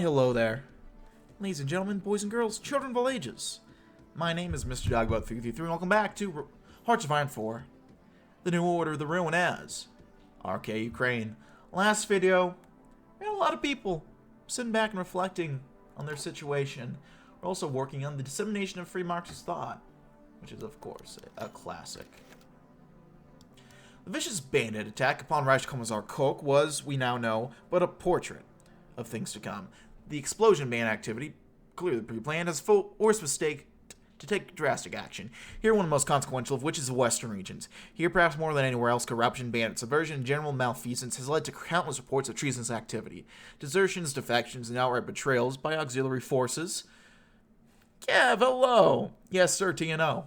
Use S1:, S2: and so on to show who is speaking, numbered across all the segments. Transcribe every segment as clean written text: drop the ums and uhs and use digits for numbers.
S1: Hello there, ladies and gentlemen, boys and girls, children of all ages. My name is Mr. Dogbot333, and welcome back to Hearts of Iron 4, the New Order, the Ruin as RK Ukraine. Last video, we had a lot of people sitting back and reflecting on their situation. We're also working on the dissemination of free Marxist thought, which is, of course, a classic. The vicious bandit attack upon Reichskommissar Koch was, we now know, but a portrait of things to come. The explosion ban activity, clearly pre-planned, has forced mistake to take drastic action. Here, one of the most consequential of which is the Western regions. Here, perhaps more than anywhere else, corruption, bandit subversion, and general malfeasance has led to countless reports of treasonous activity, desertions, defections, and outright betrayals by auxiliary forces. Kev, hello! Yes, sir, TNO.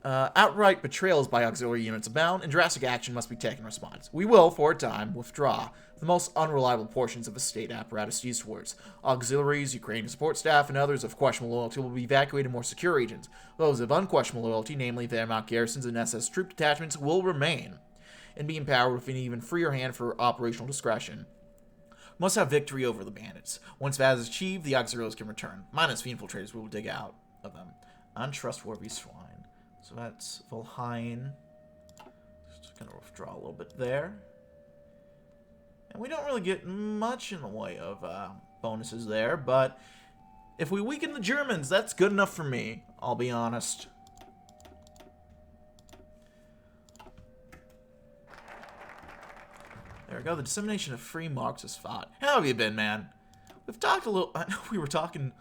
S1: Outright betrayals by auxiliary units abound, and drastic action must be taken in response. We will, for a time, withdraw the most unreliable portions of the state apparatus eastwards. Auxiliaries, Ukrainian support staff, and others of questionable loyalty will be evacuated to more secure regions. Those of unquestionable loyalty, namely Wehrmacht garrisons and SS troop detachments, will remain and be empowered with an even freer hand for operational discretion. We must have victory over the bandits. Once that is achieved, the auxiliaries can return, minus the infiltrators we will dig out of them. Untrustworthy swine. So that's Volheim. Just gonna withdraw a little bit there. And we don't really get much in the way of bonuses there, but if we weaken the Germans, that's good enough for me, I'll be honest. There we go, the dissemination of free Marxist thought. How have you been, man? We've talked a little, I know we were talking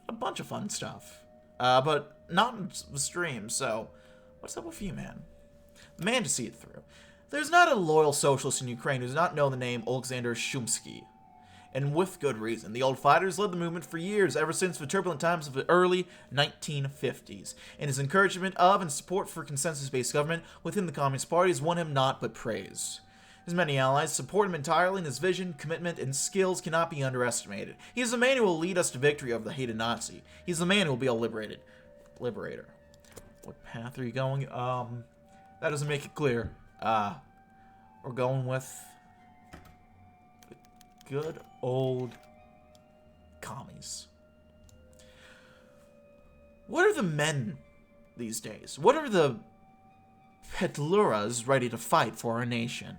S1: a bunch of fun stuff. But not in the stream, so what's up with you, man? Man to see it through. There's not a loyal socialist in Ukraine who does not know the name Alexander Shumsky. And with good reason. The old fighters led the movement for years, ever since the turbulent times of the early 1950s. And his encouragement of and support for consensus-based government within the Communist Party has won him naught but praise. His many allies support him entirely, and his vision, commitment, and skills cannot be underestimated. He is the man who will lead us to victory over the hated Nazi. He's the man who will be a liberator. What path are you going? That doesn't make it clear. We're going with the good old commies. What are the men these days? What are the petluras ready to fight for our nation?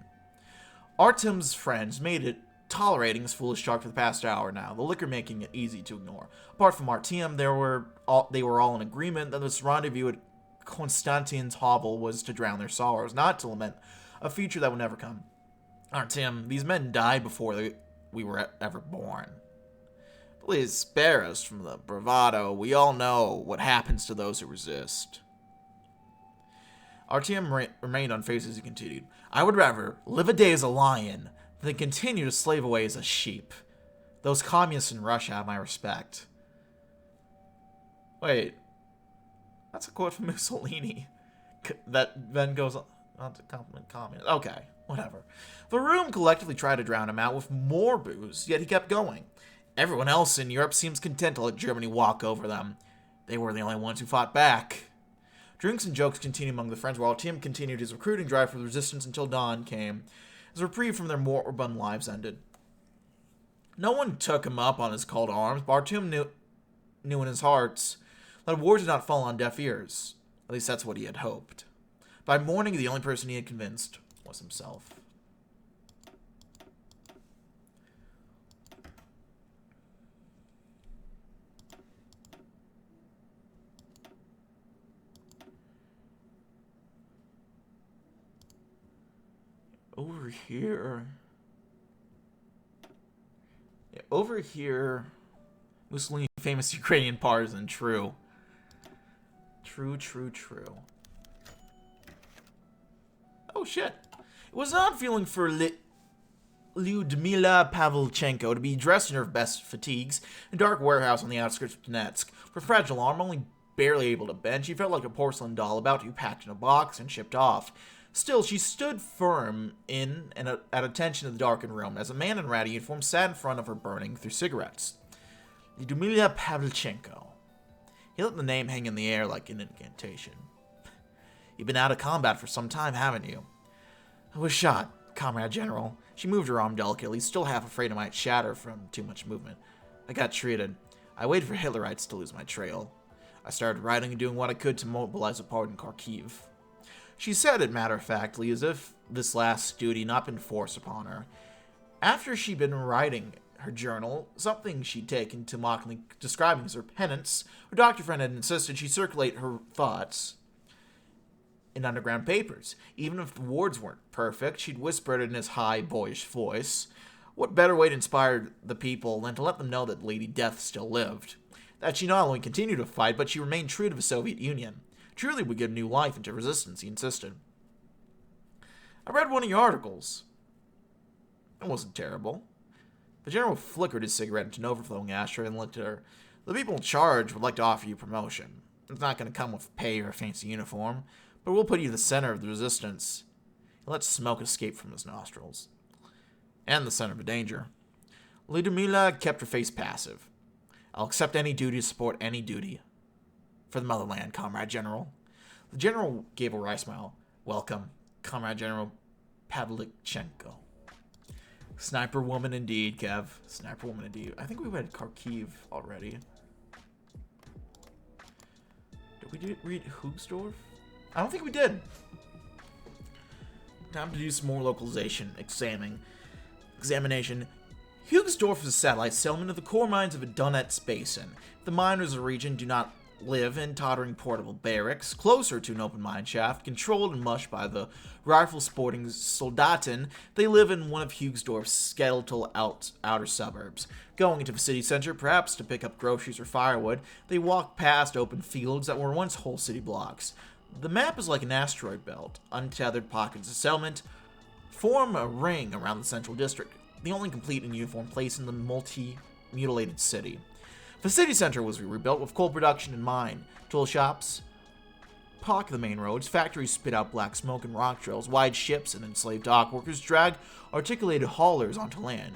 S1: Artem's friends made it tolerating his foolish talk for the past hour now, the liquor making it easy to ignore. Apart from Artem, they were all in agreement that this rendezvous at Konstantin's hovel was to drown their sorrows, not to lament a future that would never come. Artem, these men died before we were ever born. Please spare us from the bravado. We all know what happens to those who resist. Artem remained unfazed as he continued. I would rather live a day as a lion than continue to slave away as a sheep. Those communists in Russia have my respect. Wait. That's a quote from Mussolini. That then goes on to compliment communists. Okay, whatever. The room collectively tried to drown him out with more booze, yet he kept going. Everyone else in Europe seems content to let Germany walk over them. They were the only ones who fought back. Drinks and jokes continued among the friends, while Tim continued his recruiting drive for the resistance until dawn came, as reprieve from their moribund lives ended. No one took him up on his call to arms, but Artem knew in his heart that war did not fall on deaf ears. At least that's what he had hoped. By morning, the only person he had convinced was himself. Over here. Yeah, over here. Mussolini, famous Ukrainian partisan. True. True. Oh, shit. It was an odd feeling for Lyudmila Pavlichenko to be dressed in her best fatigues in a dark warehouse on the outskirts of Donetsk. Her fragile arm, only barely able to bend, she felt like a porcelain doll about to be packed in a box and shipped off. Still, she stood firm in and at attention to the darkened room as a man in ratty uniform sat in front of her burning through cigarettes. Lyudmila Pavlichenko. He let the name hang in the air like an incantation. You've been out of combat for some time, haven't you? I was shot. Comrade General. She moved her arm delicately, still half afraid it might shatter from too much movement. I got treated. I waited for Hitlerites to lose my trail. I started writing and doing what I could to mobilize a part in Kharkiv. She said it matter-of-factly, as if this last duty not been forced upon her. After she'd been writing her journal, something she'd taken to mockingly describing as her penance, her doctor friend had insisted she circulate her thoughts in underground papers. Even if the words weren't perfect, she'd whisper it in his high, boyish voice. What better way to inspire the people than to let them know that Lady Death still lived? That she not only continued to fight, but she remained true to the Soviet Union. Truly would give new life into resistance, he insisted. I read one of your articles. It wasn't terrible. The general flickered his cigarette into an overflowing ashtray and looked at her. The people in charge would like to offer you promotion. It's not going to come with pay or a fancy uniform, but we'll put you in the center of the resistance. He let smoke escape from his nostrils. And the center of danger. Lyudmila kept her face passive. I'll accept any duty to support any duty. For the motherland, Comrade General. The general gave a wry smile. Welcome, Comrade General Pavlichenko. Sniper woman indeed, Kev. Sniper woman indeed. I think we read Kharkiv already. Did we read Hugsdorf? I don't think we did. Time to do some more localization examination. Hugsdorf is a satellite settlement of the core mines of the Donetsk Basin. The miners of the region do not live in tottering portable barracks, closer to an open mine shaft, controlled and mushed by the rifle-sporting Soldaten. They live in one of Hugsdorf's skeletal outer suburbs. Going into the city center, perhaps to pick up groceries or firewood, they walk past open fields that were once whole city blocks. The map is like an asteroid belt. Untethered pockets of settlement form a ring around the central district, the only complete and uniform place in the multi-mutilated city. The city center was rebuilt with coal production in mind. Tool shops pock the main roads, factories spit out black smoke and rock trails, wide ships and enslaved dock workers drag articulated haulers onto land.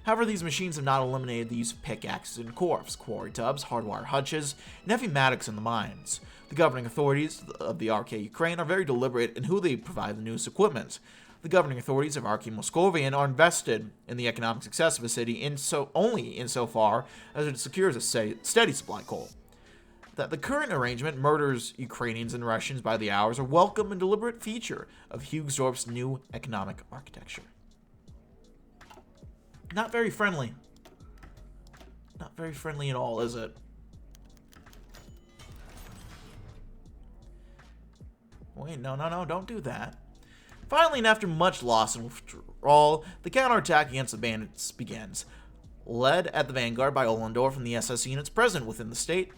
S1: However, these machines have not eliminated the use of pickaxes and corpse, quarry tubs, hardwire hutches, and heavy mattocks in the mines. The governing authorities of the RK Ukraine are very deliberate in who they provide the newest equipment. The governing authorities of RK Moscovian are invested in the economic success of a city only insofar as it secures a steady supply of coal. That the current arrangement murders Ukrainians and Russians by the hours a welcome and deliberate feature of Hugsdorf's new economic architecture. Not very friendly. Not very friendly at all, is it? Wait, no, don't do that. Finally, and after much loss and withdrawal, the counterattack against the bandits begins. Led at the vanguard by Ollendorf and the SS units present within the state,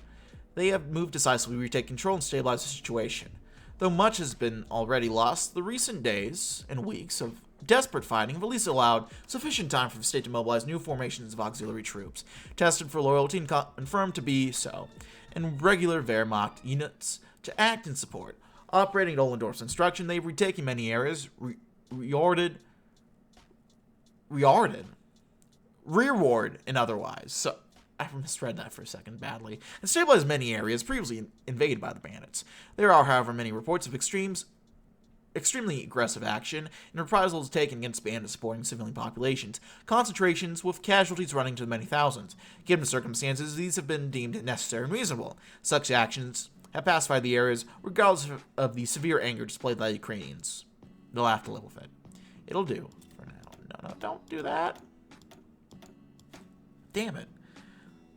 S1: they have moved decisively to retake control and stabilize the situation. Though much has been already lost, the recent days and weeks of desperate fighting have at least allowed sufficient time for the state to mobilize new formations of auxiliary troops, tested for loyalty and confirmed to be so, and regular Wehrmacht units to act in support. Operating at Ollendorf's instruction, they've retaken many areas, rearwarded, and otherwise. So, I misread that for a second badly. And stabilized many areas previously invaded by the bandits. There are, however, many reports of extremely aggressive action and reprisals taken against bandits supporting civilian populations, concentrations with casualties running to many thousands. Given the circumstances, these have been deemed necessary and reasonable. Such actions have pacified the areas, regardless of the severe anger displayed by the Ukrainians. They'll have to live with it. It'll do for now. No, don't do that. Damn it.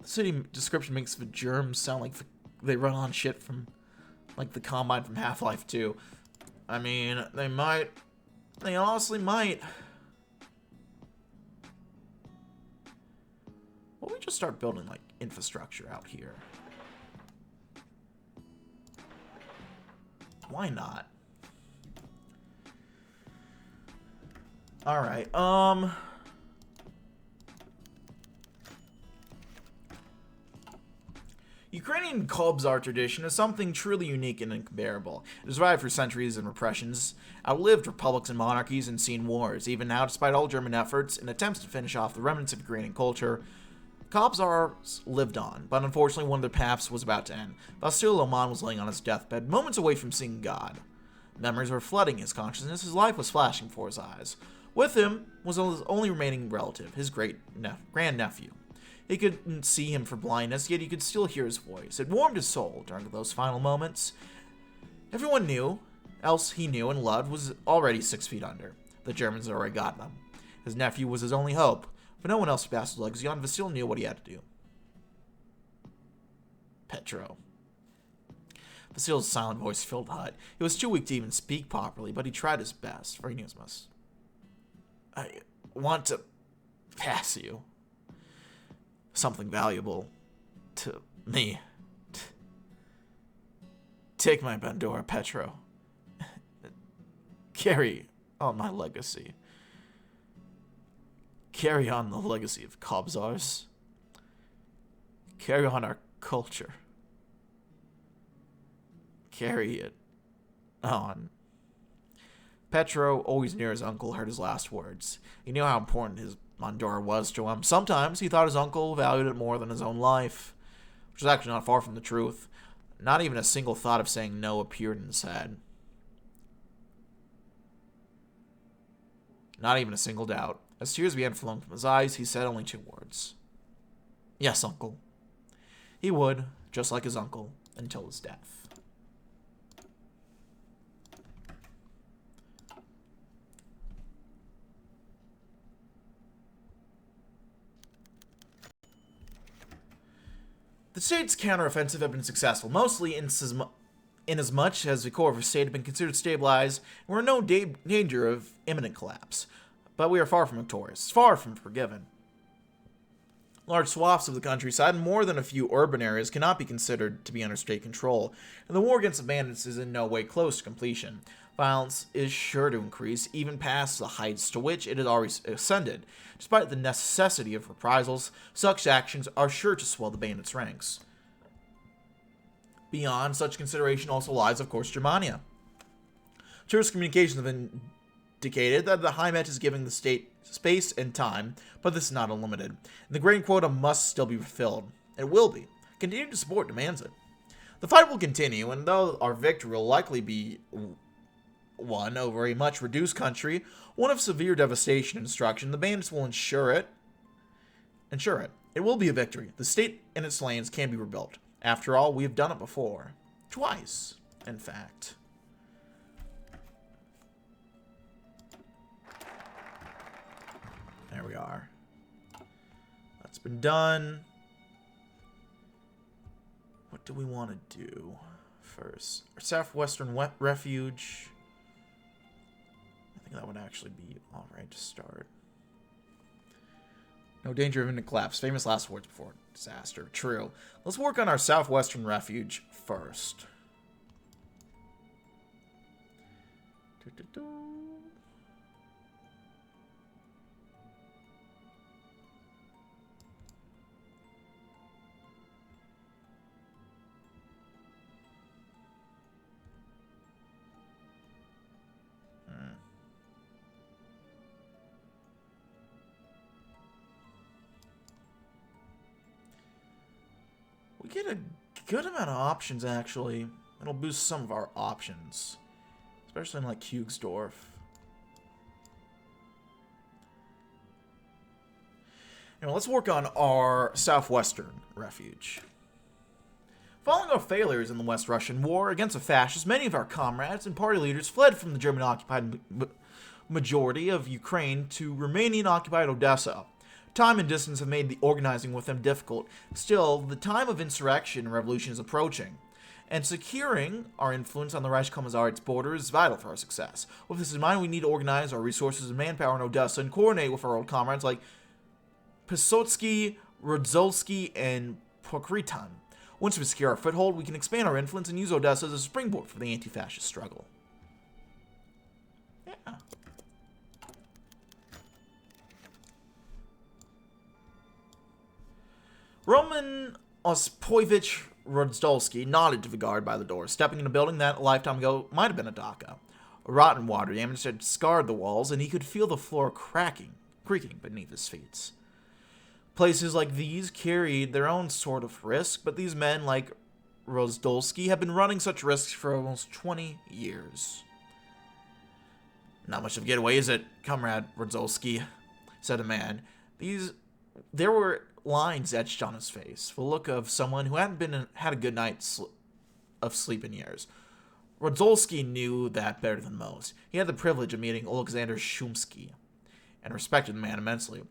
S1: The city description makes the germs sound like they run on shit from, like, the Combine from Half-Life 2. I mean, they might. They honestly might. Why don't we just start building, like, infrastructure out here? Why not? Alright, Ukrainian kobsar tradition is something truly unique and incomparable. It has survived for centuries and repressions, outlived republics and monarchies, and seen wars. Even now, despite all German efforts and attempts to finish off the remnants of Ukrainian culture, kobsars lived on, but unfortunately one of their paths was about to end. Vasil Oman was laying on his deathbed, moments away from seeing God. Memories were flooding his consciousness, his life was flashing before his eyes. With him was his only remaining relative, his grandnephew. He couldn't see him for blindness, yet he could still hear his voice. It warmed his soul during those final moments. Everyone else he knew and loved was already 6 feet under. The Germans had already got them. His nephew was his only hope, but no one else passed his legacy on. Vasil knew what he had to do. Petro. Vasil's silent voice filled the hut. He was too weak to even speak properly, but he tried his best, for he knew his must. I want to pass you something valuable to me. Take my Bandura, Petro. Carry on my legacy. Carry on the legacy of kobsars. Carry on our culture. Carry it on. Petro, always near his uncle, heard his last words. He knew how important his Bandura was to him. Sometimes he thought his uncle valued it more than his own life, which was actually not far from the truth. Not even a single thought of saying no appeared in his head. Not even a single doubt. As tears began flowing from his eyes, he said only 2 words. Yes, uncle. He would, just like his uncle, until his death. The state's counteroffensive had been successful, mostly inasmuch as the core of the state had been considered stabilized and were in no danger of imminent collapse. But we are far from victorious, far from forgiven. Large swaths of the countryside and more than a few urban areas cannot be considered to be under state control, and the war against the bandits is in no way close to completion. Violence is sure to increase, even past the heights to which it has already ascended. Despite the necessity of reprisals, such actions are sure to swell the bandits' ranks. Beyond such consideration also lies, of course, Germania. Tourist communications have indicated that the Heimat is giving the state space and time, but this is not unlimited. And the grain quota must still be fulfilled. It will be. Continued support demands it. The fight will continue, and though our victory will likely be one over a much reduced country, one of severe devastation and destruction, the bandits will ensure it. It will be a victory. The state and its lands can be rebuilt. After all, we have done it before. Twice, in fact. There we are. That's been done. What do we want to do first? Our southwestern refuge. I think that would actually be alright to start. No danger of imminent collapse. Famous last words before disaster. True. Let's work on our southwestern refuge first. We get a good amount of options, actually. It'll boost some of our options. Especially in, like, Kugsdorf. Anyway, let's work on our southwestern refuge. Following our failures in the West Russian War against the fascists, many of our comrades and party leaders fled from the German-occupied majority of Ukraine to Romanian-occupied Odessa. Time and distance have made the organizing with them difficult. Still, the time of insurrection and revolution is approaching, and securing our influence on the Reich-Commissariat's border is vital for our success. With this in mind, we need to organize our resources and manpower in Odessa and coordinate with our old comrades like Pisotsky, Rodzolsky, and Pokritan. Once we secure our foothold, we can expand our influence and use Odessa as a springboard for the anti-fascist struggle. Yeah. Roman Ospovich Rozdolsky nodded to the guard by the door, stepping in a building that, a lifetime ago, might have been a dacha. Rotten water damage had scarred the walls, and he could feel the floor creaking beneath his feet. Places like these carried their own sort of risk, but these men, like Rozdolsky, have been running such risks for almost 20 years. Not much of a getaway, is it, Comrade Rodzolski? Said a man. There were lines etched on his face, the look of someone who hadn't had a good night of sleep in years. Rodzolski knew that better than most. He had the privilege of meeting Alexander Shumsky, and respected the man immensely.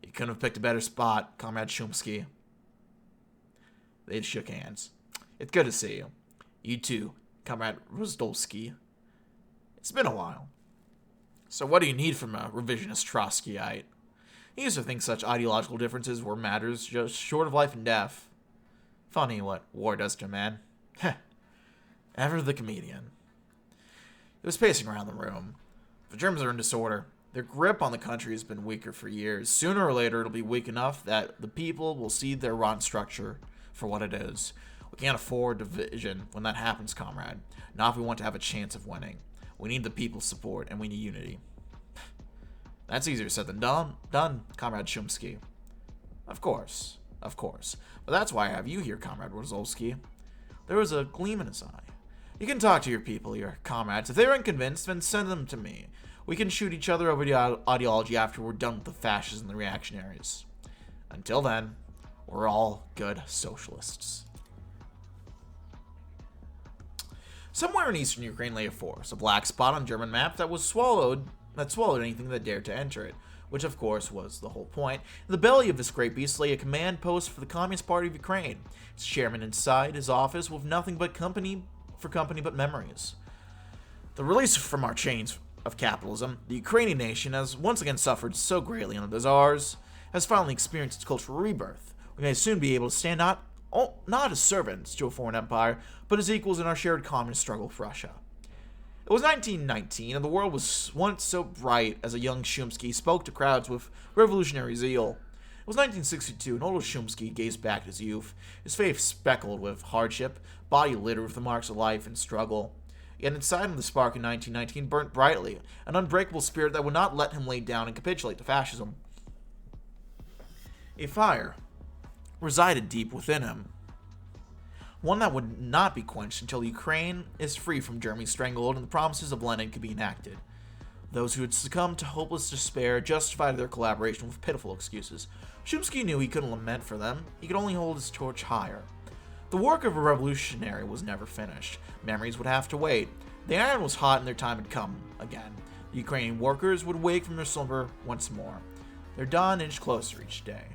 S1: You couldn't have picked a better spot, Comrade Shumsky. They shook hands. It's good to see you. You too, Comrade Rozdolski. It's been a while. So what do you need from a revisionist Trotskyite? He used to think such ideological differences were matters just short of life and death. Funny what war does to a man. Heh. Ever the comedian. He was pacing around the room. The Germans are in disorder. Their grip on the country has been weaker for years. Sooner or later, it'll be weak enough that the people will see their rotten structure for what it is. We can't afford division when that happens, comrade. Not if we want to have a chance of winning. We need the people's support, and we need unity. That's easier said than done, Comrade Shumsky. Of course. But that's why I have you here, Comrade Rodzolski. There was a gleam in his eye. You can talk to your people, your comrades. If they're unconvinced, then send them to me. We can shoot each other over the ideology after we're done with the fascists and the reactionaries. Until then, we're all good socialists. Somewhere in eastern Ukraine lay a forest, a black spot on the German map that swallowed anything that dared to enter it, which of course was the whole point. In the belly of this great beast lay a command post for the Communist Party of Ukraine. Its chairman inside his office with nothing but company but memories. The release from our chains of capitalism, the Ukrainian nation has once again suffered so greatly under the Tsars, has finally experienced its cultural rebirth. We may soon be able to stand not as servants to a foreign empire, but as equals in our shared communist struggle with Russia. It was 1919, and the world was once so bright as a young Shumsky spoke to crowds with revolutionary zeal. It was 1962, and old Shumsky gazed back at his youth, his face speckled with hardship, body littered with the marks of life and struggle. Yet inside him the spark in 1919 burnt brightly, an unbreakable spirit that would not let him lay down and capitulate to fascism. A fire resided deep within him, one that would not be quenched until Ukraine is free from Germany's stranglehold and the promises of Lenin could be enacted. Those who had succumbed to hopeless despair justified their collaboration with pitiful excuses. Shumsky knew he couldn't lament for them, he could only hold his torch higher. The work of a revolutionary was never finished. Memories would have to wait. The iron was hot and their time had come again. The Ukrainian workers would wake from their slumber once more. Their dawn inched closer each day.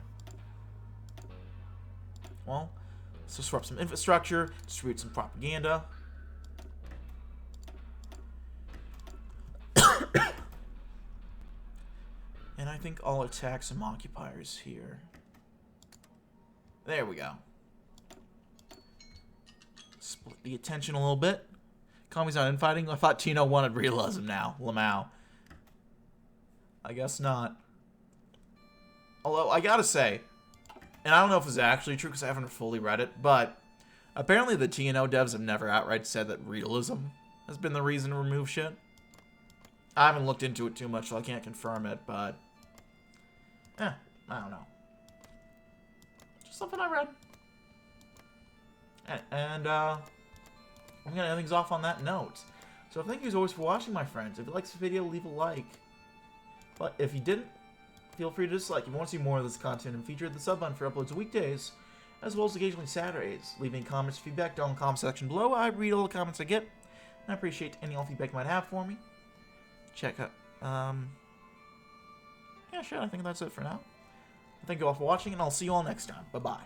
S1: Well, let's disrupt some infrastructure, distribute some propaganda. And I think I'll attack some occupiers here. There we go. Split the attention a little bit. Commies not infighting. I thought TNO wanted realism now. Lamau. I guess not. Although, I gotta say, and I don't know if this is actually true because I haven't fully read it, but apparently the TNO devs have never outright said that realism has been the reason to remove shit. I haven't looked into it too much, so I can't confirm it, but I don't know. Just something I read. And I'm gonna end things off on that note. So thank you as always for watching, my friends. If you liked this video, leave a like. But if you didn't, feel free to dislike. If you want to see more of this content and feature the sub button for uploads weekdays, as well as occasionally Saturdays. Leave any comments, feedback down in the comment section below. I read all the comments I get, and I appreciate any all feedback you might have for me. Check out, yeah, sure, I think that's it for now. Thank you all for watching, and I'll see you all next time. Bye-bye.